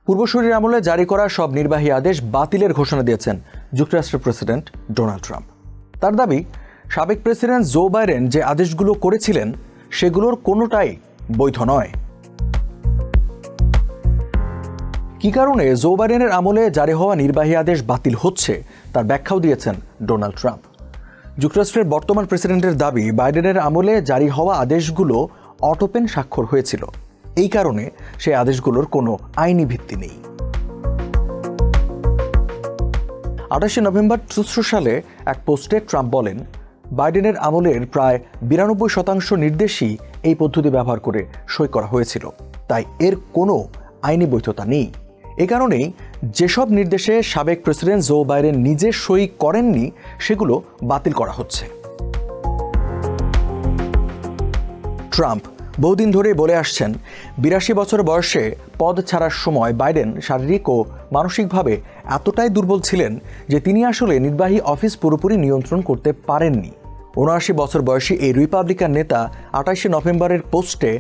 পূর্বসূরির আমলে জারি করা সব নির্বাহী আদেশ বাতিলের ঘোষণা দিয়েছেন যুক্তরাষ্ট্রের প্রেসিডেন্ট ডোনাল্ড ট্রাম্প। তার দাবি, সাবেক প্রেসিডেন্ট জো বাইডেন যে আদেশগুলো করেছিলেন সেগুলোর কোনোটাই বৈধ নয়। কী কারণে জো বাইডেনের আমলে জারি হওয়া নির্বাহী আদেশ বাতিল হচ্ছে তার ব্যাখ্যাও দিয়েছেন ডোনাল্ড ট্রাম্প। যুক্তরাষ্ট্রের বর্তমান প্রেসিডেন্টের দাবি, বাইডেনের আমলে জারি হওয়া আদেশগুলো অটোপেন স্বাক্ষর হয়েছিল, এই কারণে সেই আদেশগুলোর কোনো আইনি ভিত্তি নেই। 28 নভেম্বর 2000 সালে এক পোস্টে ট্রাম্প বলেন, বাইডেনের আমলের প্রায় 92% নির্দেশই এই পদ্ধতি ব্যবহার করে সই করা হয়েছিল, তাই এর কোনো আইনি বৈধতা নেই। এ কারণেই যেসব নির্দেশে সাবেক প্রেসিডেন্ট জো বাইডেন নিজে সই করেননি সেগুলো বাতিল করা হচ্ছে। ট্রাম্প বহুদিন ধরে বলে আসছেন, 82 বছর বয়সে পদ ছাড়ার সময় বাইডেন শারীরিক ও মানসিকভাবে এতটাই দুর্বল ছিলেন যে তিনি আসলে নির্বাহী অফিস পুরোপুরি নিয়ন্ত্রণ করতে পারেননি। 79 বছর বয়সী এই রিপাবলিকান নেতা 28 নভেম্বরের পোস্টে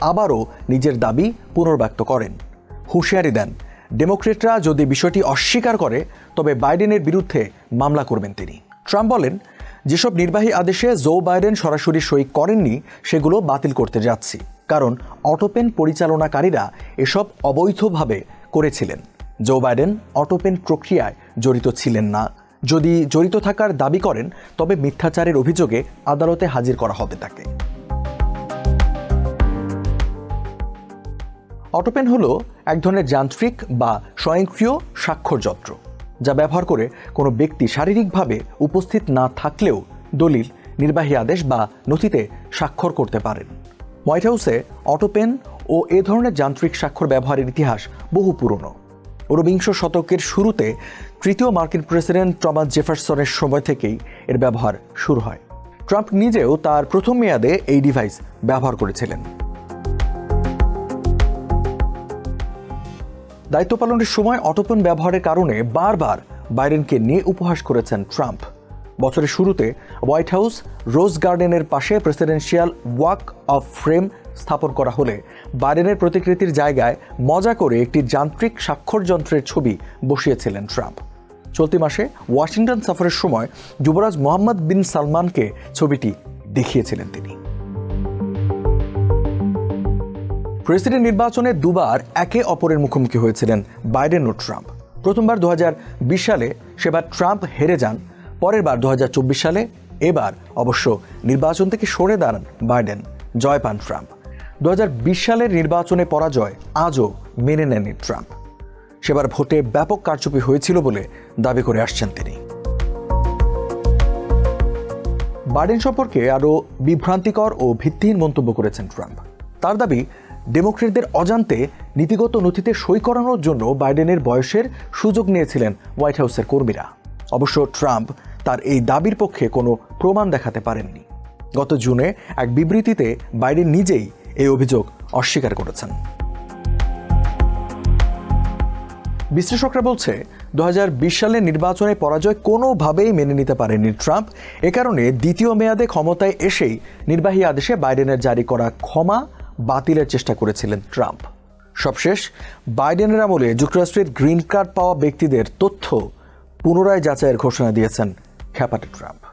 আবারও নিজের দাবি পুনর্ব্যক্ত করেন। হুঁশিয়ারি দেন, ডেমোক্রেটরা যদি বিষয়টি অস্বীকার করে তবে বাইডেনের বিরুদ্ধে মামলা করবেন তিনি। ট্রাম্প বলেন, যেসব নির্বাহী আদেশে জো বাইডেন সরাসরি সই করেননি সেগুলো বাতিল করতে যাচ্ছি, কারণ অটোপেন পরিচালনাকারীরা এসব অবৈধভাবে করেছিলেন। জো বাইডেন অটোপেন প্রক্রিয়ায় জড়িত ছিলেন না। যদি জড়িত থাকার দাবি করেন তবে মিথ্যাচারের অভিযোগে আদালতে হাজির করা হবে তাকে। অটোপেন হলো এক ধরনের যান্ত্রিক বা স্বয়ংক্রিয় স্বাক্ষর যন্ত্র, যা ব্যবহার করে কোনো ব্যক্তি শারীরিকভাবে উপস্থিত না থাকলেও দলিল, নির্বাহী আদেশ বা নথিতে স্বাক্ষর করতে পারেন। হোয়াইট হাউসে অটোপেন ও এ ধরনের যান্ত্রিক স্বাক্ষর ব্যবহারের ইতিহাস বহু পুরনো। 19বিংশ শতকের শুরুতে তৃতীয় মার্কিন প্রেসিডেন্ট টমাস জেফারসনের সময় থেকেই এর ব্যবহার শুরু হয়। ট্রাম্প নিজেও তার প্রথম মেয়াদে এই ডিভাইস ব্যবহার করেছিলেন। দায়িত্ব পালনের সময় অটোপেন ব্যবহারের কারণে বারবার বাইডেনকে নিয়ে উপহাস করেছেন ট্রাম্প। বছরের শুরুতে হোয়াইট হাউস রোজ গার্ডেনের পাশে প্রেসিডেন্সিয়াল ওয়াক অফ ফ্রেম স্থাপন করা হলে বাইডেনের প্রতিকৃতির জায়গায় মজা করে একটি যান্ত্রিক স্বাক্ষর যন্ত্রের ছবি বসিয়েছিলেন ট্রাম্প। চলতি মাসে ওয়াশিংটন সফরের সময় যুবরাজ মোহাম্মদ বিন সালমানকে ছবিটি দেখিয়েছিলেন তিনি। প্রেসিডেন্ট নির্বাচনে দুবার একে অপরের মুখোমুখি হয়েছিলেন বাইডেন ও ট্রাম্প। প্রথমবার 2020 সালে, সেবার ট্রাম্প হেরে যান। পরের বার 2024 সালে। এবার অবশ্য নির্বাচন থেকে সরে দাঁড়ান বাইডেন, জয় পান ট্রাম্প। 2020 সালের নির্বাচনে পরাজয় আজও মেনে নেননি ট্রাম্প। সেবার ভোটে ব্যাপক কারচুপি হয়েছিল বলে দাবি করে আসছেন তিনি। বাইডেন সম্পর্কে আরও বিভ্রান্তিকর ও ভিত্তিহীন মন্তব্য করেছেন ট্রাম্প। তার দাবি, ডেমোক্রেটদের অজান্তে নীতিগত নথিতে সই করানোর জন্য বাইডেনের বয়সের সুযোগ নিয়েছিলেন হোয়াইট হাউসের কর্মীরা। অবশ্য ট্রাম্প তার এই দাবির পক্ষে কোনো প্রমাণ দেখাতে পারেননি। গত জুনে এক বিবৃতিতে বাইডেন নিজেই এই অভিযোগ অস্বীকার করেছেন। বিশ্লেষকরা বলছে, 2020 সালের নির্বাচনে পরাজয় কোনোভাবেই মেনে নিতে পারেননি ট্রাম্প। এ কারণে দ্বিতীয় মেয়াদে ক্ষমতায় এসেই নির্বাহী আদেশে বাইডেনের জারি করা ক্ষমা বাতিলের চেষ্টা করেছিলেন ট্রাম্প। সবশেষ বাইডেনের আমলে যুক্তরাষ্ট্রের গ্রিন কার্ড পাওয়া ব্যক্তিদের তথ্য পুনরায় যাচাইয়ের ঘোষণা দিয়েছেন খ্যাপাটে ট্রাম্প।